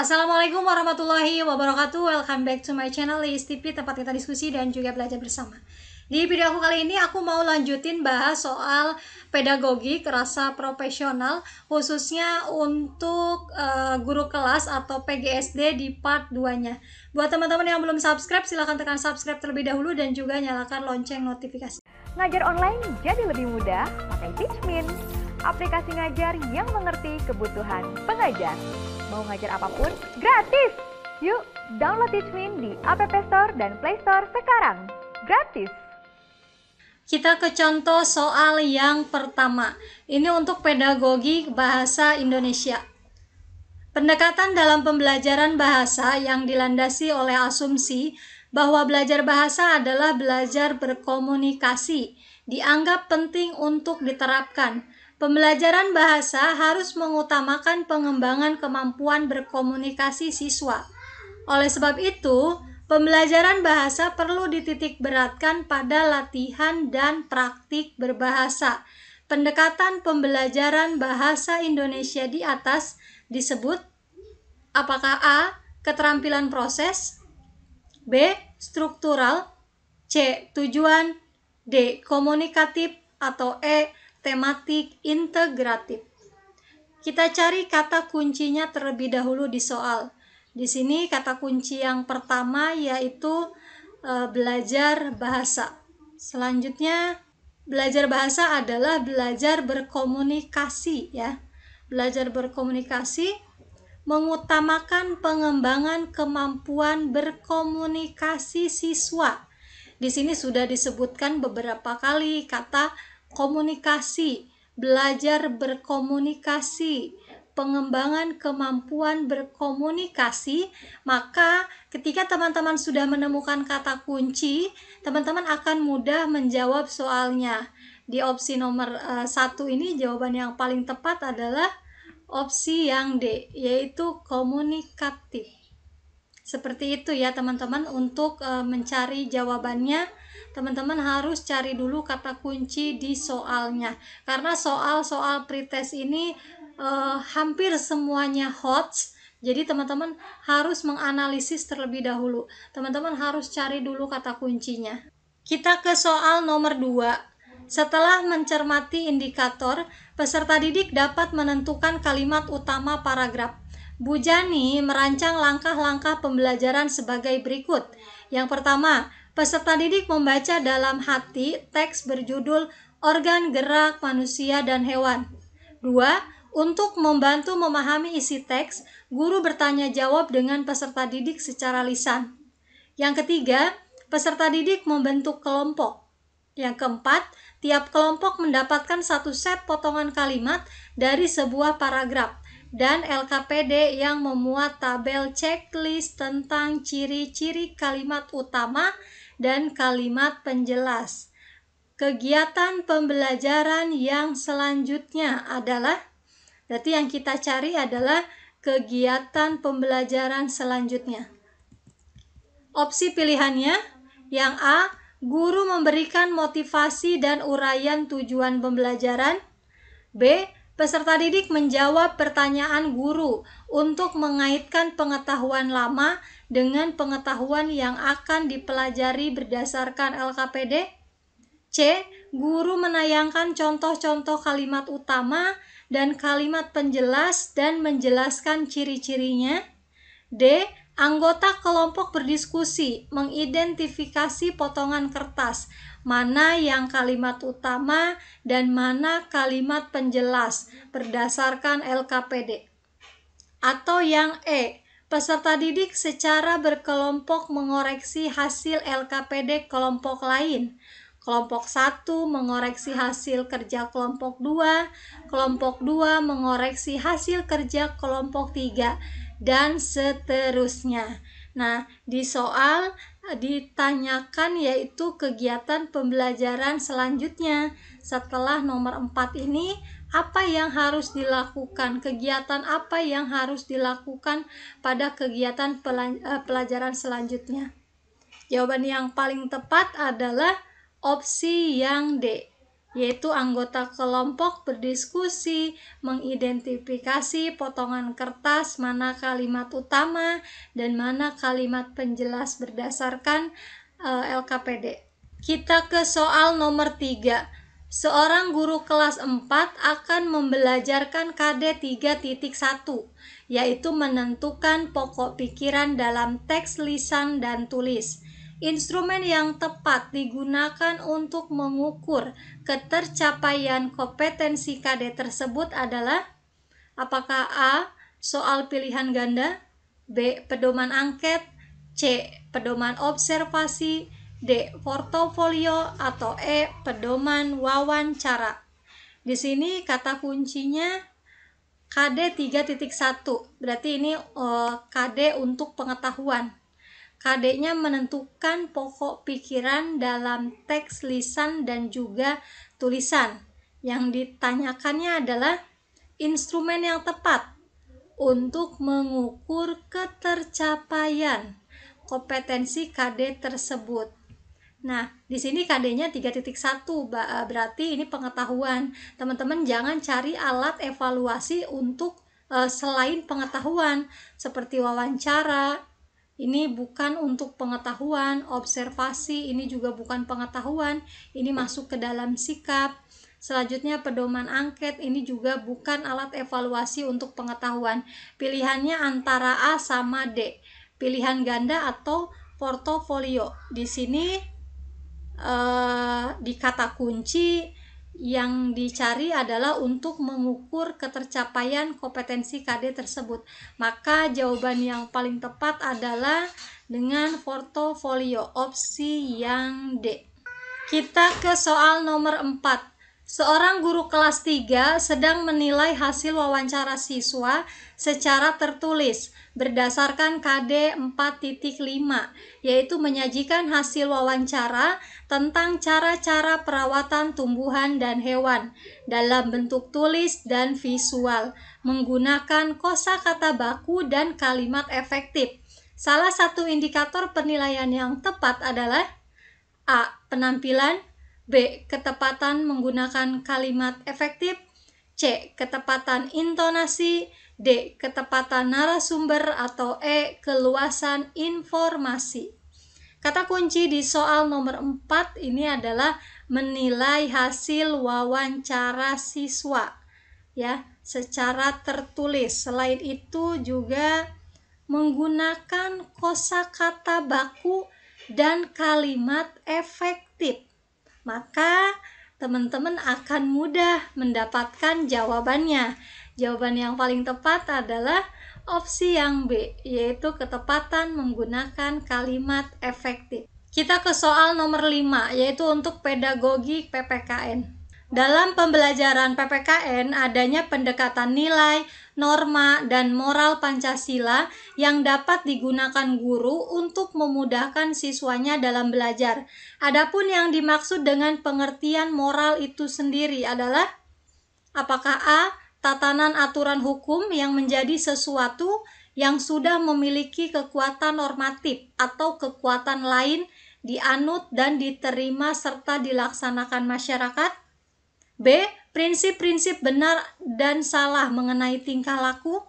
Assalamualaikum warahmatullahi wabarakatuh. Welcome back to my channel ISTP, tempat kita diskusi dan juga belajar bersama. Di video aku kali ini aku mau lanjutin bahas soal pedagogi rasa profesional, khususnya untuk guru kelas atau PGSD di part 2-nya. Buat teman-teman yang belum subscribe, silahkan tekan subscribe terlebih dahulu dan juga nyalakan lonceng notifikasi. Ngajar online jadi lebih mudah pakai Teachmin, aplikasi ngajar yang mengerti kebutuhan pengajar. Mau ngajar apapun, gratis! Yuk, download Teachmin di App Store dan Play Store sekarang. Gratis! Kita ke contoh soal yang pertama. Ini untuk pedagogi bahasa Indonesia. Pendekatan dalam pembelajaran bahasa yang dilandasi oleh asumsi bahwa belajar bahasa adalah belajar berkomunikasi, dianggap penting untuk diterapkan. Pembelajaran bahasa harus mengutamakan pengembangan kemampuan berkomunikasi siswa. Oleh sebab itu, pembelajaran bahasa perlu dititikberatkan pada latihan dan praktik berbahasa. Pendekatan pembelajaran bahasa Indonesia di atas disebut apakah A. Keterampilan proses, B. Struktural, C. Tujuan, D. Komunikatif, atau E. Tematik integratif. Kita cari kata kuncinya terlebih dahulu di soal. Di sini kata kunci yang pertama yaitu belajar bahasa. Selanjutnya, belajar bahasa adalah belajar berkomunikasi ya. Belajar berkomunikasi mengutamakan pengembangan kemampuan berkomunikasi siswa. Di sini sudah disebutkan beberapa kali kata komunikasi, belajar berkomunikasi, pengembangan kemampuan berkomunikasi. Maka ketika teman-teman sudah menemukan kata kunci, teman-teman akan mudah menjawab soalnya. Di opsi nomor 1 ini jawaban yang paling tepat adalah opsi yang D, yaitu komunikatif. Seperti itu ya teman-teman. Untuk mencari jawabannya, teman-teman harus cari dulu kata kunci di soalnya, karena soal-soal pretest ini hampir semuanya HOTS. Jadi teman-teman harus menganalisis terlebih dahulu. Teman-teman harus cari dulu kata kuncinya. Kita ke soal nomor 2. Setelah mencermati indikator, peserta didik dapat menentukan kalimat utama paragraf. Bu Jani merancang langkah-langkah pembelajaran sebagai berikut. Yang pertama, peserta didik membaca dalam hati teks berjudul Organ Gerak Manusia dan Hewan. 2. Untuk membantu memahami isi teks, guru bertanya jawab dengan peserta didik secara lisan. Yang ketiga, peserta didik membentuk kelompok. Yang keempat, tiap kelompok mendapatkan satu set potongan kalimat dari sebuah paragraf dan LKPD yang memuat tabel checklist tentang ciri-ciri kalimat utama dan kalimat penjelas. Kegiatan pembelajaran yang selanjutnya adalah, berarti yang kita cari adalah kegiatan pembelajaran selanjutnya. Opsi pilihannya, yang A, guru memberikan motivasi dan uraian tujuan pembelajaran. B, peserta didik menjawab pertanyaan guru untuk mengaitkan pengetahuan lama dengan pengetahuan yang akan dipelajari berdasarkan LKPD. C, guru menayangkan contoh-contoh kalimat utama dan kalimat penjelas dan menjelaskan ciri-cirinya. D, anggota kelompok berdiskusi mengidentifikasi potongan kertas, mana yang kalimat utama dan mana kalimat penjelas berdasarkan LKPD. Atau yang E, peserta didik secara berkelompok mengoreksi hasil LKPD kelompok lain. Kelompok 1 mengoreksi hasil kerja kelompok 2, kelompok 2 mengoreksi hasil kerja kelompok 3, dan seterusnya. Nah, di soal ditanyakan yaitu kegiatan pembelajaran selanjutnya. Setelah nomor 4 ini, apa yang harus dilakukan? Kegiatan apa yang harus dilakukan pada kegiatan pelajaran selanjutnya? Jawaban yang paling tepat adalah opsi yang D. yaitu anggota kelompok berdiskusi, mengidentifikasi potongan kertas mana kalimat utama dan mana kalimat penjelas berdasarkan LKPD. Kita ke soal nomor 3. Seorang guru kelas 4 akan membelajarkan KD 3.1, yaitu menentukan pokok pikiran dalam teks lisan dan tulis. Instrumen yang tepat digunakan untuk mengukur ketercapaian kompetensi KD tersebut adalah apakah A. Soal pilihan ganda, B. Pedoman angket, C. Pedoman observasi, D. Portofolio, atau E. Pedoman wawancara. Di sini kata kuncinya KD 3.1, berarti ini KD untuk pengetahuan. KD-nya menentukan pokok pikiran dalam teks lisan dan juga tulisan. Yang ditanyakannya adalah instrumen yang tepat untuk mengukur ketercapaian kompetensi KD tersebut. Nah, di sini KD-nya 3.1, berarti ini pengetahuan. Teman-teman jangan cari alat evaluasi untuk selain pengetahuan, seperti wawancara. Ini bukan untuk pengetahuan, observasi ini juga bukan pengetahuan, ini masuk ke dalam sikap. Selanjutnya pedoman angket ini juga bukan alat evaluasi untuk pengetahuan. Pilihannya antara A sama D, pilihan ganda atau portofolio. Di sini di kata kunci yang dicari adalah untuk mengukur ketercapaian kompetensi KD tersebut. Maka jawaban yang paling tepat adalah dengan portofolio, opsi yang D. Kita ke soal nomor 4. Seorang guru kelas 3 sedang menilai hasil wawancara siswa secara tertulis berdasarkan KD 4.5, yaitu menyajikan hasil wawancara tentang cara-cara perawatan tumbuhan dan hewan dalam bentuk tulis dan visual menggunakan kosakata baku dan kalimat efektif. Salah satu indikator penilaian yang tepat adalah A. Penampilan, B. Ketepatan menggunakan kalimat efektif, C. Ketepatan intonasi, D. Ketepatan narasumber, atau E. Keluasan informasi. Kata kunci di soal nomor 4 ini adalah menilai hasil wawancara siswa ya secara tertulis. Selain itu juga menggunakan kosakata baku dan kalimat efektif. Maka teman-teman akan mudah mendapatkan jawabannya. Jawaban yang paling tepat adalah opsi yang B, yaitu ketepatan menggunakan kalimat efektif. Kita ke soal nomor 5, yaitu untuk pedagogi PPKN. Dalam pembelajaran PPKN adanya pendekatan nilai, norma, dan moral Pancasila yang dapat digunakan guru untuk memudahkan siswanya dalam belajar. Adapun yang dimaksud dengan pengertian moral itu sendiri adalah apakah A. Tatanan aturan hukum yang menjadi sesuatu yang sudah memiliki kekuatan normatif atau kekuatan lain dianut dan diterima serta dilaksanakan masyarakat. B. Prinsip-prinsip benar dan salah mengenai tingkah laku.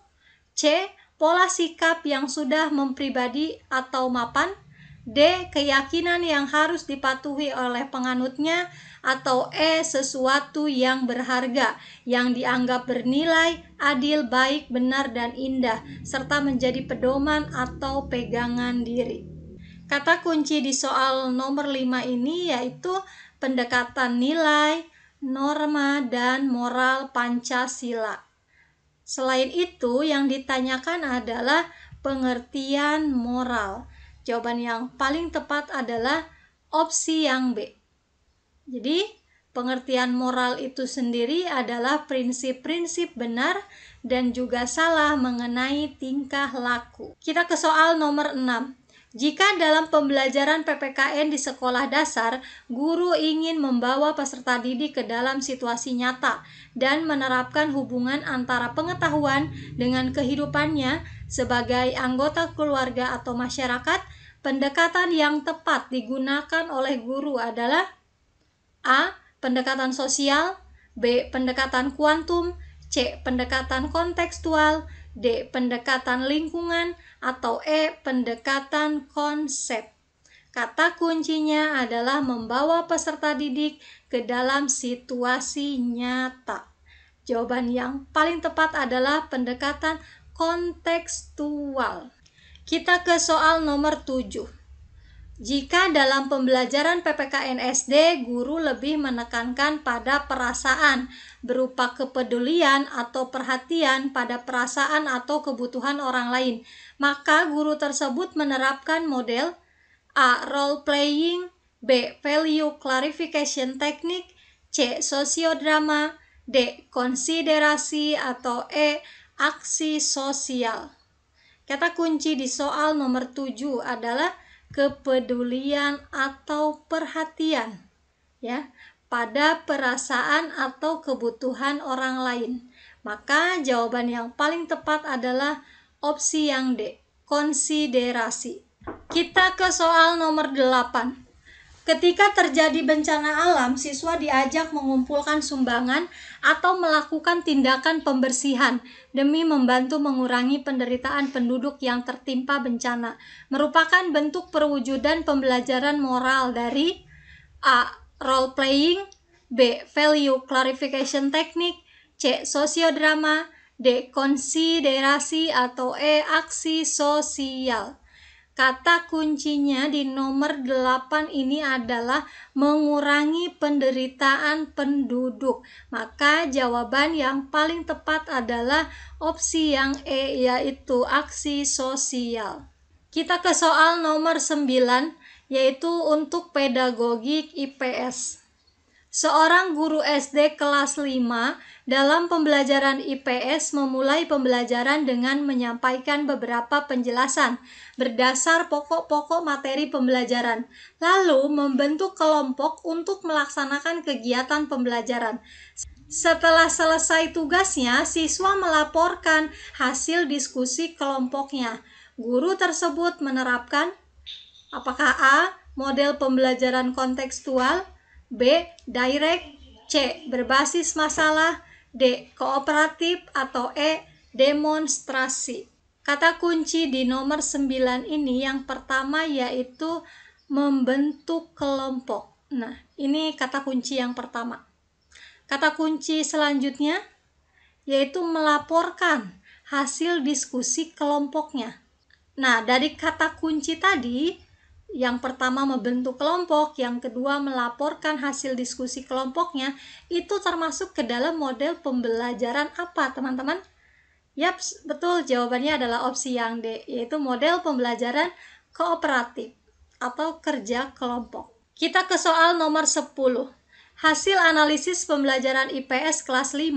C. Pola sikap yang sudah mempribadi atau mapan. D. Keyakinan yang harus dipatuhi oleh penganutnya. Atau E. Sesuatu yang berharga, yang dianggap bernilai, adil, baik, benar, dan indah, serta menjadi pedoman atau pegangan diri. Kata kunci di soal nomor 5 ini yaitu pendekatan nilai, norma, dan moral Pancasila. Selain itu, yang ditanyakan adalah pengertian moral. Jawaban yang paling tepat adalah opsi yang B. Jadi, pengertian moral itu sendiri adalah prinsip-prinsip benar dan juga salah mengenai tingkah laku. Kita ke soal nomor 6. Jika dalam pembelajaran PPKN di sekolah dasar, guru ingin membawa peserta didik ke dalam situasi nyata dan menerapkan hubungan antara pengetahuan dengan kehidupannya sebagai anggota keluarga atau masyarakat, pendekatan yang tepat digunakan oleh guru adalah A. pendekatan sosial, B. pendekatan kuantum, C. pendekatan kontekstual, D. pendekatan lingkungan, atau E. pendekatan konsep. Kata kuncinya adalah membawa peserta didik ke dalam situasi nyata. Jawaban yang paling tepat adalah pendekatan kontekstual. Kita ke soal nomor 7. Jika dalam pembelajaran PPKN SD, guru lebih menekankan pada perasaan berupa kepedulian atau perhatian pada perasaan atau kebutuhan orang lain, maka guru tersebut menerapkan model A. Role playing, B. Value clarification technique, C. Sosiodrama, D. Konsiderasi, atau E. Aksi sosial. Kata kunci di soal nomor 7 adalah kepedulian atau perhatian ya pada perasaan atau kebutuhan orang lain. Maka jawaban yang paling tepat adalah opsi yang D, konsiderasi. Kita ke soal nomor 8. Ketika terjadi bencana alam, siswa diajak mengumpulkan sumbangan atau melakukan tindakan pembersihan demi membantu mengurangi penderitaan penduduk yang tertimpa bencana. Merupakan bentuk perwujudan pembelajaran moral dari A. Role playing, B. Value clarification technique, C. Sosiodrama, D. Konsiderasi, atau E. Aksi sosial. Kata kuncinya di nomor 8 ini adalah mengurangi penderitaan penduduk. Maka jawaban yang paling tepat adalah opsi yang E, yaitu aksi sosial. Kita ke soal nomor 9, yaitu untuk pedagogik IPS. Seorang guru SD kelas 5 dalam pembelajaran IPS memulai pembelajaran dengan menyampaikan beberapa penjelasan berdasar pokok-pokok materi pembelajaran, lalu membentuk kelompok untuk melaksanakan kegiatan pembelajaran. Setelah selesai tugasnya, siswa melaporkan hasil diskusi kelompoknya. Guru tersebut menerapkan apakah A. model pembelajaran kontekstual, B. direct, C. berbasis masalah, D. kooperatif, atau E. demonstrasi. Kata kunci di nomor 9 ini yang pertama yaitu membentuk kelompok. Nah, ini kata kunci yang pertama. Kata kunci selanjutnya yaitu melaporkan hasil diskusi kelompoknya. Nah, dari kata kunci tadi, yang pertama membentuk kelompok, yang kedua melaporkan hasil diskusi kelompoknya, itu termasuk ke dalam model pembelajaran apa, teman-teman? Yap, betul, jawabannya adalah opsi yang D, yaitu model pembelajaran kooperatif atau kerja kelompok. Kita ke soal nomor 10. Hasil analisis pembelajaran IPS kelas 5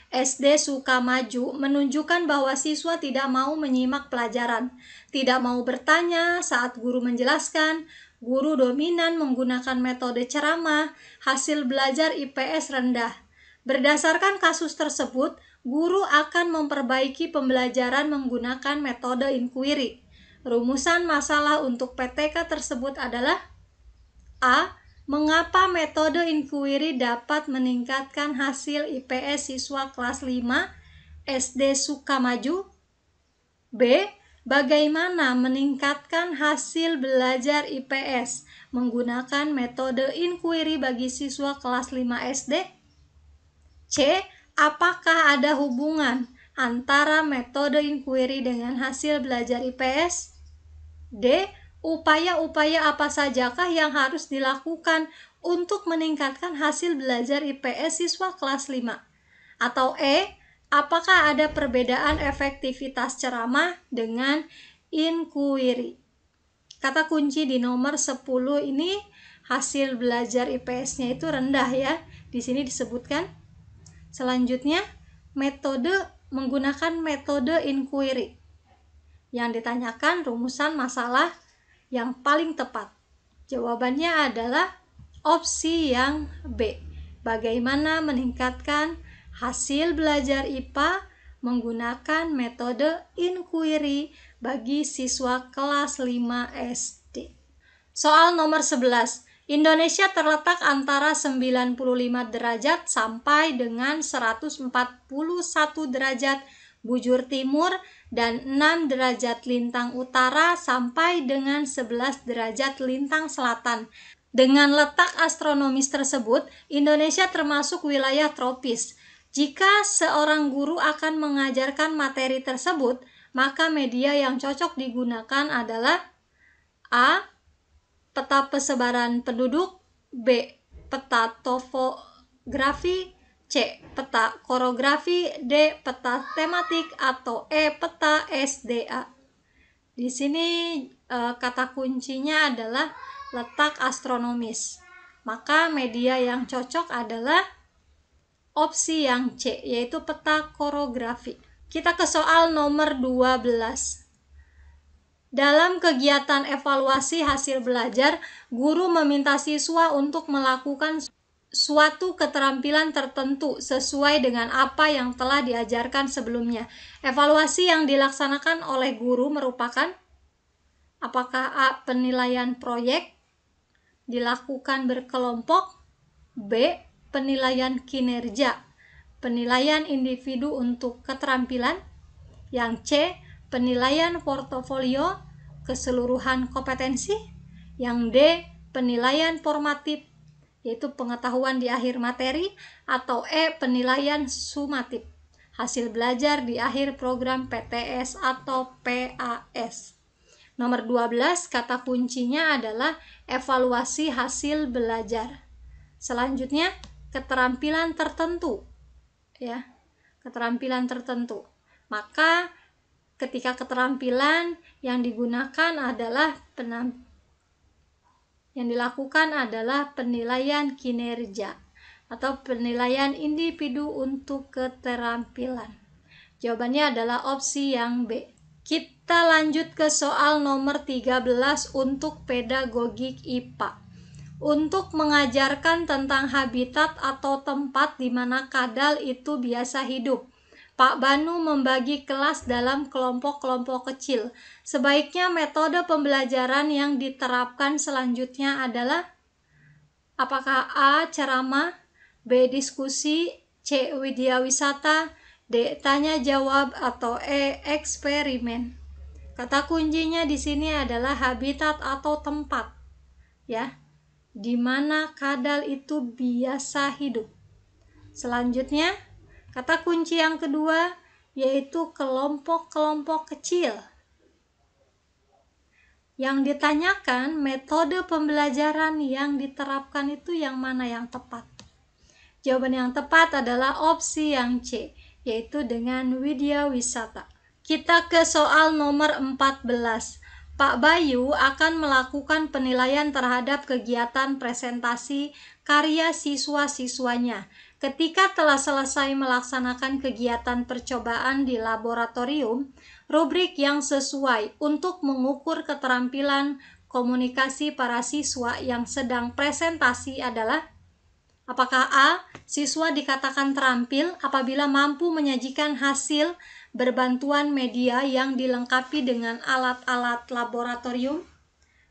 SD Sukamaju menunjukkan bahwa siswa tidak mau menyimak pelajaran, tidak mau bertanya saat guru menjelaskan, guru dominan menggunakan metode ceramah, hasil belajar IPS rendah. Berdasarkan kasus tersebut, guru akan memperbaiki pembelajaran menggunakan metode inquiry. Rumusan masalah untuk PTK tersebut adalah A. Mengapa metode inquiry dapat meningkatkan hasil IPS siswa kelas 5 SD Sukamaju? B. Bagaimana meningkatkan hasil belajar IPS menggunakan metode inquiry bagi siswa kelas 5 SD? C. Apakah ada hubungan antara metode inquiry dengan hasil belajar IPS? D. Upaya-upaya apa sajakah yang harus dilakukan untuk meningkatkan hasil belajar IPS siswa kelas 5? Atau E. Apakah ada perbedaan efektivitas ceramah dengan inquiry? Kata kunci di nomor 10 ini hasil belajar IPS-nya itu rendah ya. Di sini disebutkan. Selanjutnya, menggunakan metode inquiry. Yang ditanyakan rumusan masalah yang paling tepat. Jawabannya adalah opsi yang B. Bagaimana meningkatkan hasil belajar IPA menggunakan metode inquiry bagi siswa kelas 5 SD. Soal nomor 11. Indonesia terletak antara 95 derajat sampai dengan 141 derajat bujur timur dan 6 derajat lintang utara sampai dengan 11 derajat lintang selatan. Dengan letak astronomis tersebut, Indonesia termasuk wilayah tropis. Jika seorang guru akan mengajarkan materi tersebut, maka media yang cocok digunakan adalah A. Peta persebaran penduduk, B. Peta topografi, C. Peta korografi, D. Peta tematik, atau E. Peta SDA. Di sini kata kuncinya adalah letak astronomis. Maka media yang cocok adalah opsi yang C, yaitu peta korografi. Kita ke soal nomor 12. Dalam kegiatan evaluasi hasil belajar, guru meminta siswa untuk melakukan suatu keterampilan tertentu sesuai dengan apa yang telah diajarkan sebelumnya. Evaluasi yang dilaksanakan oleh guru merupakan apakah A. Penilaian proyek dilakukan berkelompok, B. Penilaian kinerja, penilaian individu untuk keterampilan, yang C. Penilaian portofolio keseluruhan kompetensi, yang D. Penilaian formatif yaitu pengetahuan di akhir materi, atau E. Penilaian sumatif hasil belajar di akhir program PTS atau PAS. Nomor 12, kata kuncinya adalah evaluasi hasil belajar. Selanjutnya, keterampilan tertentu. Ya, keterampilan tertentu. Maka ketika keterampilan yang digunakan adalah yang dilakukan adalah penilaian kinerja atau penilaian individu untuk keterampilan. Jawabannya adalah opsi yang B. Kita lanjut ke soal nomor 13 untuk pedagogik IPA. Untuk mengajarkan tentang habitat atau tempat di mana kadal itu biasa hidup, Pak Banu membagi kelas dalam kelompok-kelompok kecil. Sebaiknya metode pembelajaran yang diterapkan selanjutnya adalah apakah A. Ceramah, B. Diskusi, C. Widyawisata, D. Tanya jawab, atau E. Eksperimen. Kata kuncinya di sini adalah habitat atau tempat, ya, di mana kadal itu biasa hidup. Selanjutnya, kata kunci yang kedua yaitu kelompok-kelompok kecil. Yang ditanyakan metode pembelajaran yang diterapkan itu yang mana yang tepat? Jawaban yang tepat adalah opsi yang C, yaitu dengan widyawisata. Kita ke soal nomor 14. Pak Bayu akan melakukan penilaian terhadap kegiatan presentasi karya siswa-siswanya. Ketika telah selesai melaksanakan kegiatan percobaan di laboratorium, rubrik yang sesuai untuk mengukur keterampilan komunikasi para siswa yang sedang presentasi adalah apakah A. Siswa dikatakan terampil apabila mampu menyajikan hasil berbantuan media yang dilengkapi dengan alat-alat laboratorium,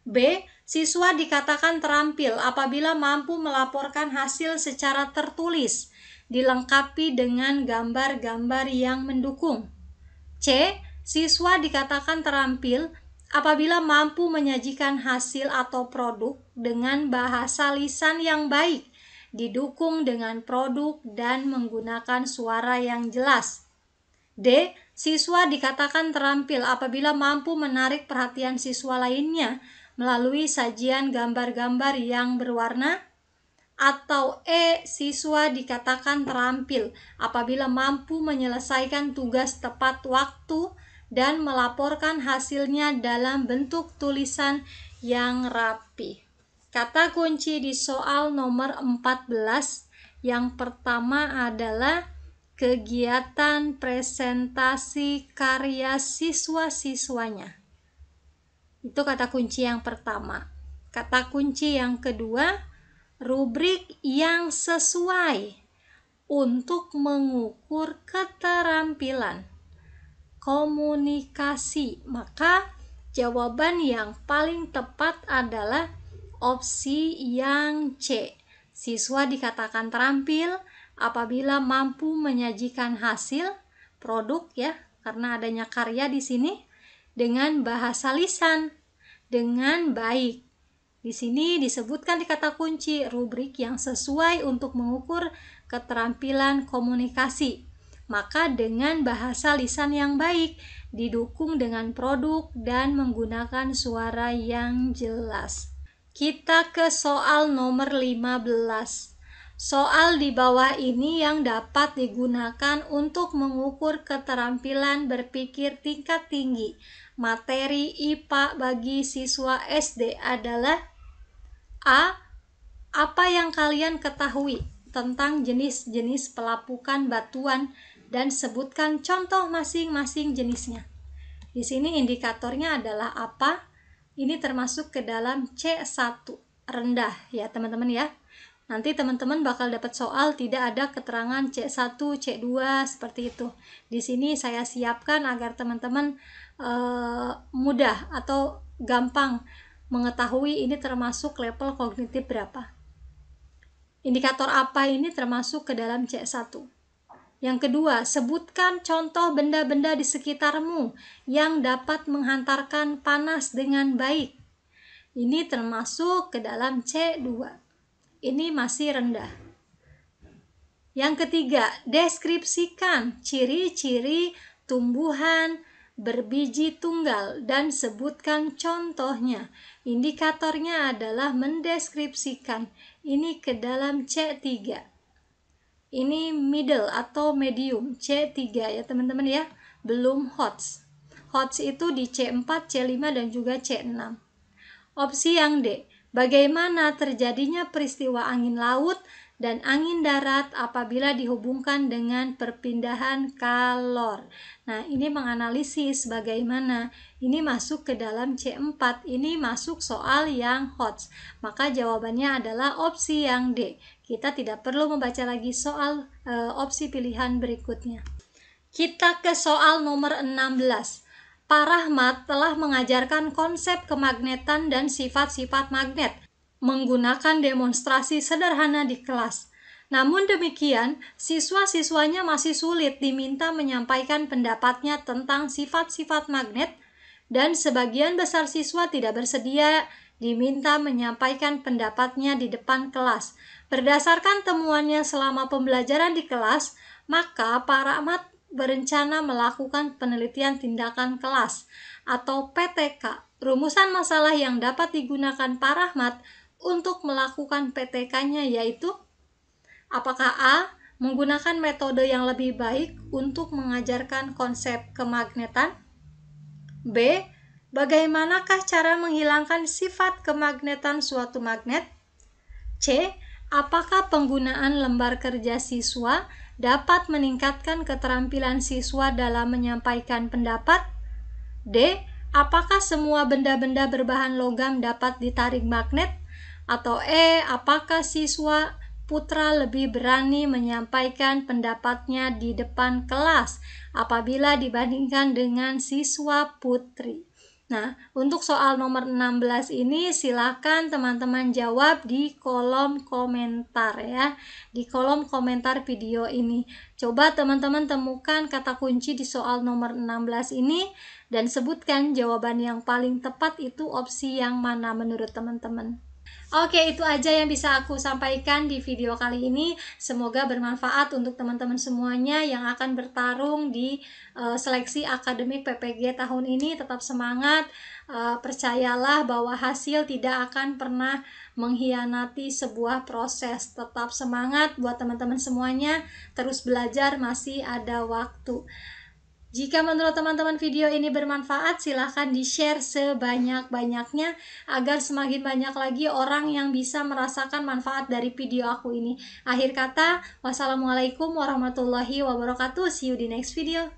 B. Siswa dikatakan terampil apabila mampu melaporkan hasil secara tertulis, dilengkapi dengan gambar-gambar yang mendukung. C. Siswa dikatakan terampil apabila mampu menyajikan hasil atau produk dengan bahasa lisan yang baik, didukung dengan produk dan menggunakan suara yang jelas. D. Siswa dikatakan terampil apabila mampu menarik perhatian siswa lainnya melalui sajian gambar-gambar yang berwarna, atau E. Siswa dikatakan terampil apabila mampu menyelesaikan tugas tepat waktu dan melaporkan hasilnya dalam bentuk tulisan yang rapi. Kata kunci di soal nomor 14 yang pertama adalah kegiatan presentasi karya siswa-siswanya. Itu kata kunci yang pertama. Kata kunci yang kedua, rubrik yang sesuai untuk mengukur keterampilan komunikasi. Maka jawaban yang paling tepat adalah opsi yang C. Siswa dikatakan terampil apabila mampu menyajikan hasil produk ya, karena adanya karya di sini dengan bahasa lisan dengan baik. Di sini disebutkan di kata kunci rubrik yang sesuai untuk mengukur keterampilan komunikasi. Maka dengan bahasa lisan yang baik, didukung dengan produk dan menggunakan suara yang jelas. Kita ke soal nomor 15. Soal di bawah ini yang dapat digunakan untuk mengukur keterampilan berpikir tingkat tinggi. Materi IPA bagi siswa SD adalah A. Apa yang kalian ketahui tentang jenis-jenis pelapukan batuan dan sebutkan contoh masing-masing jenisnya. Di sini indikatornya adalah apa? Ini termasuk ke dalam C1, rendah ya teman-teman ya. Nanti teman-teman bakal dapat soal tidak ada keterangan C1, C2 seperti itu. Di sini saya siapkan agar teman-teman mudah atau gampang mengetahui ini termasuk level kognitif berapa. Indikator apa ini termasuk ke dalam C1. Yang kedua, sebutkan contoh benda-benda di sekitarmu yang dapat menghantarkan panas dengan baik. Ini termasuk ke dalam C2. Ini masih rendah. Yang ketiga, deskripsikan ciri-ciri tumbuhan berbiji tunggal dan sebutkan contohnya. Indikatornya adalah mendeskripsikan. Ini ke dalam C3. Ini middle atau medium, C3 ya teman-teman ya. Belum HOTS. HOTS itu di C4, C5 dan juga C6. Opsi yang D. Bagaimana terjadinya peristiwa angin laut dan angin darat apabila dihubungkan dengan perpindahan kalor. Nah, ini menganalisis bagaimana. Ini masuk ke dalam C4. Ini masuk soal yang HOTS. Maka jawabannya adalah opsi yang D. Kita tidak perlu membaca lagi soal opsi pilihan berikutnya. Kita ke soal nomor 16. Pak Rahmat telah mengajarkan konsep kemagnetan dan sifat-sifat magnet menggunakan demonstrasi sederhana di kelas. Namun demikian, siswa-siswanya masih sulit diminta menyampaikan pendapatnya tentang sifat-sifat magnet dan sebagian besar siswa tidak bersedia diminta menyampaikan pendapatnya di depan kelas. Berdasarkan temuannya selama pembelajaran di kelas, maka Pak Rahmat berencana melakukan penelitian tindakan kelas atau PTK. Rumusan masalah yang dapat digunakan Pak Rahmat untuk melakukan PTK-nya yaitu apakah A. Menggunakan metode yang lebih baik untuk mengajarkan konsep kemagnetan, B. Bagaimanakah cara menghilangkan sifat kemagnetan suatu magnet, C. Apakah penggunaan lembar kerja siswa dapat meningkatkan keterampilan siswa dalam menyampaikan pendapat, D. Apakah semua benda-benda berbahan logam dapat ditarik magnet, atau E. Apakah siswa putra lebih berani menyampaikan pendapatnya di depan kelas apabila dibandingkan dengan siswa putri. Nah, untuk soal nomor 16 ini silakan teman-teman jawab di kolom komentar ya. Di kolom komentar video ini. Coba teman-teman temukan kata kunci di soal nomor 16 ini dan sebutkan jawaban yang paling tepat itu opsi yang mana menurut teman-teman. Oke, itu aja yang bisa aku sampaikan di video kali ini. Semoga bermanfaat untuk teman-teman semuanya yang akan bertarung di seleksi akademik PPG tahun ini. Tetap semangat, percayalah bahwa hasil tidak akan pernah mengkhianati sebuah proses. Tetap semangat buat teman-teman semuanya, terus belajar, masih ada waktu. Jika menurut teman-teman video ini bermanfaat, silahkan di-share sebanyak-banyaknya agar semakin banyak lagi orang yang bisa merasakan manfaat dari video aku ini. Akhir kata, wassalamualaikum warahmatullahi wabarakatuh. See you di next video.